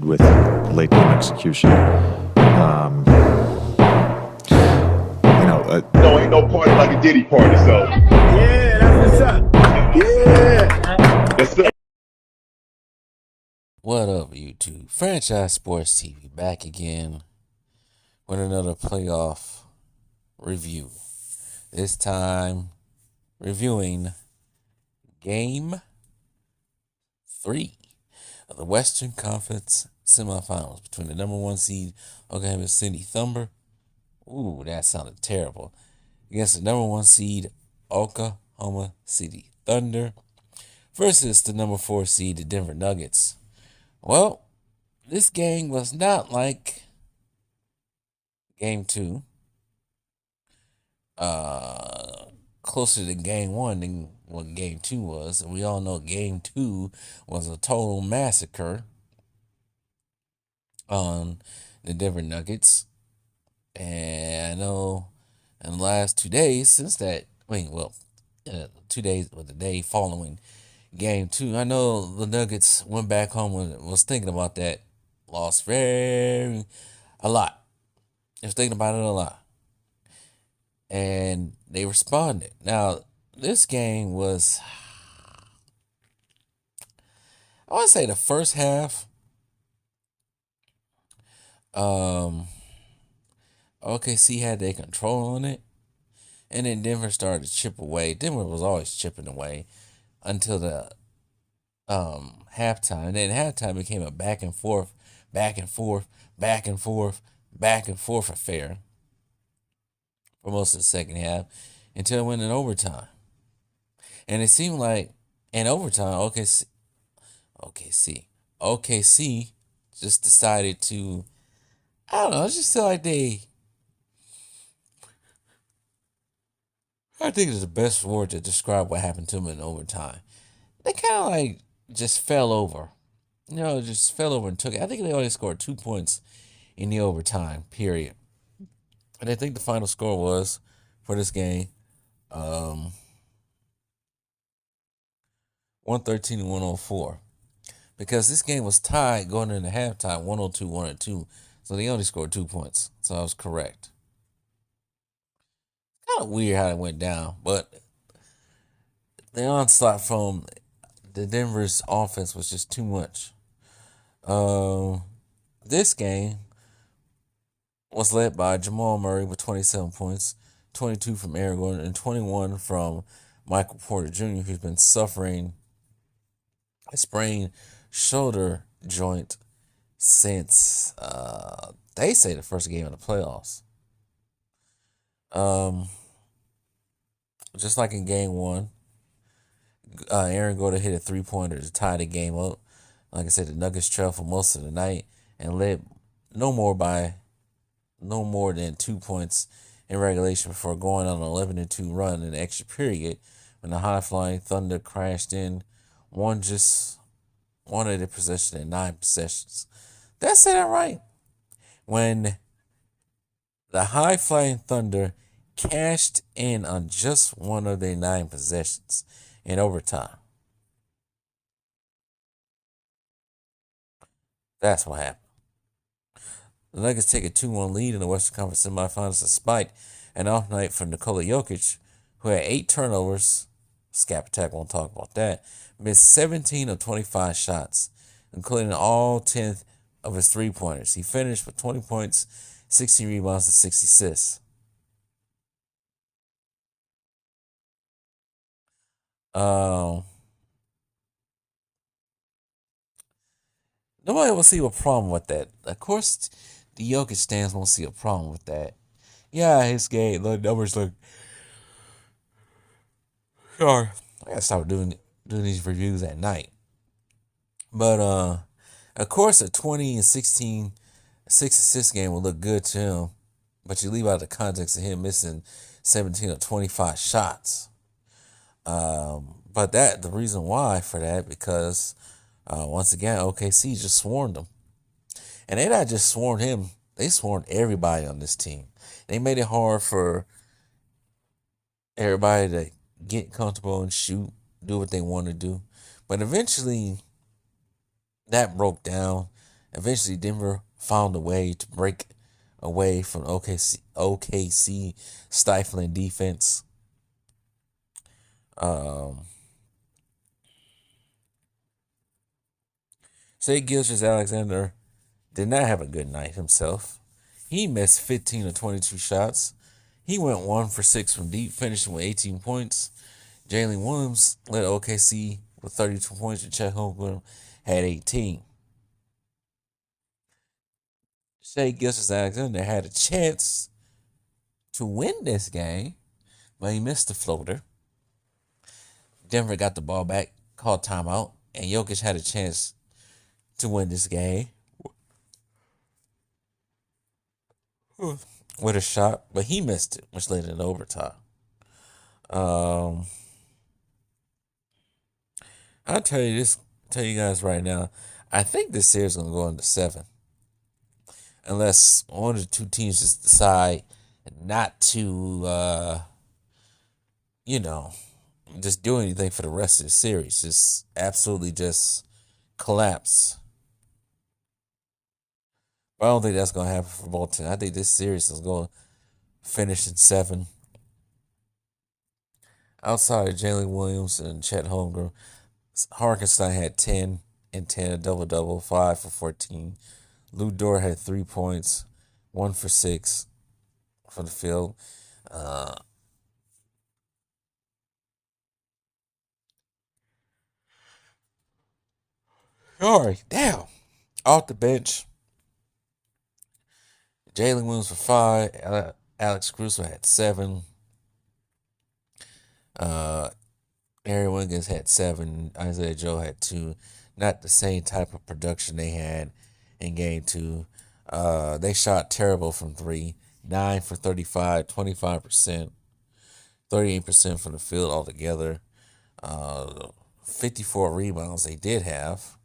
with late game execution. No, ain't no party like a Diddy party, so. Yeah, that's what's up. Yeah. Yes, sir. What up, YouTube? Franchise Sports TV back again with another playoff review. This time, reviewing Game 3 of the Western Conference semifinals between the number 1 seed Oklahoma City Thunder. Ooh, that sounded terrible. Against the number 1 seed Oklahoma City Thunder versus the number 4 seed the Denver Nuggets. Well, this game was not like Game 2. Closer to Game 1 than what Game 2 was. And we all know Game 2 was a total massacre on the Denver Nuggets. And I know in the last 2 days since that, 2 days or the day following Game 2, I know the Nuggets went back home and was thinking about that loss a lot. They was thinking about it a lot. And they responded. Now, this game was, I want to say the first half, OKC had their control on it. And then Denver started to chip away. Denver was always chipping away until the halftime. And then halftime became a back and forth affair for most of the second half until it went in overtime. And it seemed like in overtime, OKC just decided to, I don't know, I just feel like I think it's the best word to describe what happened to them in overtime. They kind of like just fell over. Just fell over and took it. I think they only scored 2 points in the overtime period. And I think the final score was for this game 113 and 104. Because this game was tied going into halftime 102-102. So they only scored 2 points. So I was correct. Kind of weird how it went down, but the onslaught from the Denver's offense was just too much. This game was led by Jamal Murray with 27 points, 22 from Aaron Gordon, and 21 from Michael Porter Jr., who's been suffering a sprained shoulder joint since they say the first game of the playoffs. Just like in Game 1, Aaron Gordon hit a 3-pointer to tie the game up. Like I said, the Nuggets trailed for most of the night and led no more than 2 points in regulation before going on an 11-2 run in the extra period when the high-flying Thunder crashed in, won of the possession in 9 possessions. Did I say that right? When the high-flying Thunder cashed in on just one of their 9 possessions in overtime. That's what happened. The Nuggets take a 2-1 lead in the Western Conference semifinals despite an off night from Nikola Jokic, who had 8 turnovers. Scap Attack won't talk about that. Missed 17 of 25 shots, including all 10 of his 3-pointers. He finished with 20 points, 16 rebounds, and 6 assists. Nobody will see a problem with that. Of course, the Jokic stands won't see a problem with that. Yeah, his game, the numbers look. Sorry, I gotta stop doing these reviews at night. But of course, a 20 and 16, 6 assist game will look good to him. But you leave out the context of him missing 17 or 25 shots. But the reason why for that, because once again, OKC just swarmed him. And they not just swarmed him, they swarmed everybody on this team. They made it hard for everybody to get comfortable and shoot, do what they want to do. But eventually, that broke down. Eventually, Denver found a way to break away from OKC stifling defense. Shai Gilgeous-Alexander did not have a good night himself. He missed 15 of 22 shots. He went 1 for 6 from deep, finishing with 18 points. Jalen Williams led OKC with 32 points, and Chet Holmgren had 18. Shai Gilgeous-Alexander had a chance to win this game, but he missed the floater. Denver got the ball back, called timeout, and Jokic had a chance to win this game with a shot, but he missed it, which led into overtime. I'll tell you guys right now, I think this series is gonna go into 7, unless one of the two teams just decide not to, just do anything for the rest of the series. Just absolutely just collapse. But I don't think that's gonna happen for both teams. I think this series is gonna finish in 7. Outside of Jalen Williams and Chet Holmgren, Harkenstein had 10 and 10, a double-double, 5 for 14. Lou Dort had 3 points, 1 for 6 from the field. Sorry, damn. Off the bench, Jalen Williams for 5. Alex Caruso had 7. Aaron Wiggins had 7. Isaiah Joe had 2. Not the same type of production they had in game 2. They shot terrible from 3. 9 for 35, 25%, 38% from the field altogether. 54 rebounds they did have.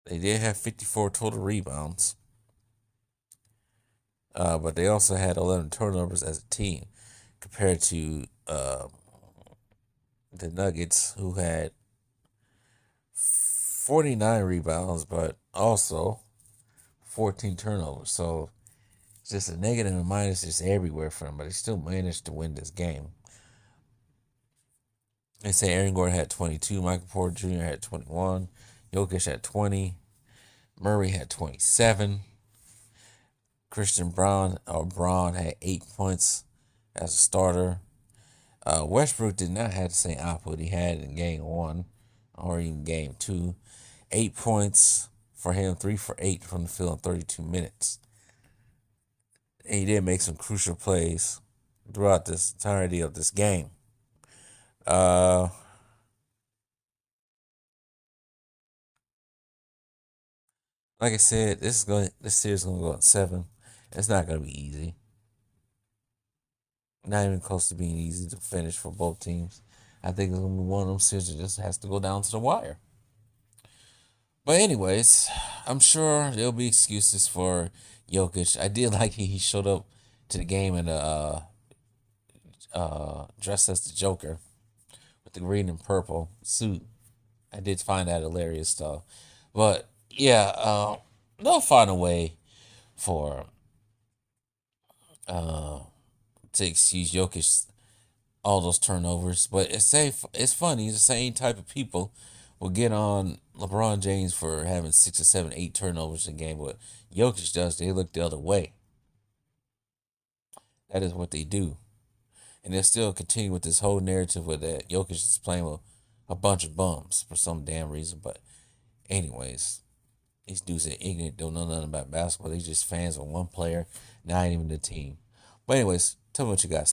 They did have 54 total rebounds. But they also had 11 turnovers as a team compared to the Nuggets, who had 49 rebounds, but also 14 turnovers. So it's just a negative and minus just everywhere for them, but they still managed to win this game. They say Aaron Gordon had 22, Michael Porter Jr. had 21, Jokic had 20, Murray had 27, Christian Braun had 8 points as a starter. Westbrook did not have the same output he had in game 1 or even game 2. 8 points for him, 3 for 8 from the field in 32 minutes. And he did make some crucial plays throughout this entirety of this game. Like I said, this series is gonna go at 7. It's not gonna be easy. Not even close to being easy to finish for both teams. I think it's gonna be one of them series that just has to go down to the wire. But anyways, I'm sure there'll be excuses for Jokic. I did like he showed up to the game in a dressed as the Joker with the green and purple suit. I did find that hilarious stuff. But yeah, they'll find a way for to excuse Jokic all those turnovers. But it's funny. It's the same type of people will get on LeBron James for having 6 or 7, 8 turnovers in a game. But Jokic does, they look the other way. That is what they do. And they'll still continue with this whole narrative with that Jokic is playing with a bunch of bums for some damn reason. But anyways, these dudes are ignorant, don't know nothing about basketball. They just fans of one player, not even the team. But anyways, tell me what you guys think.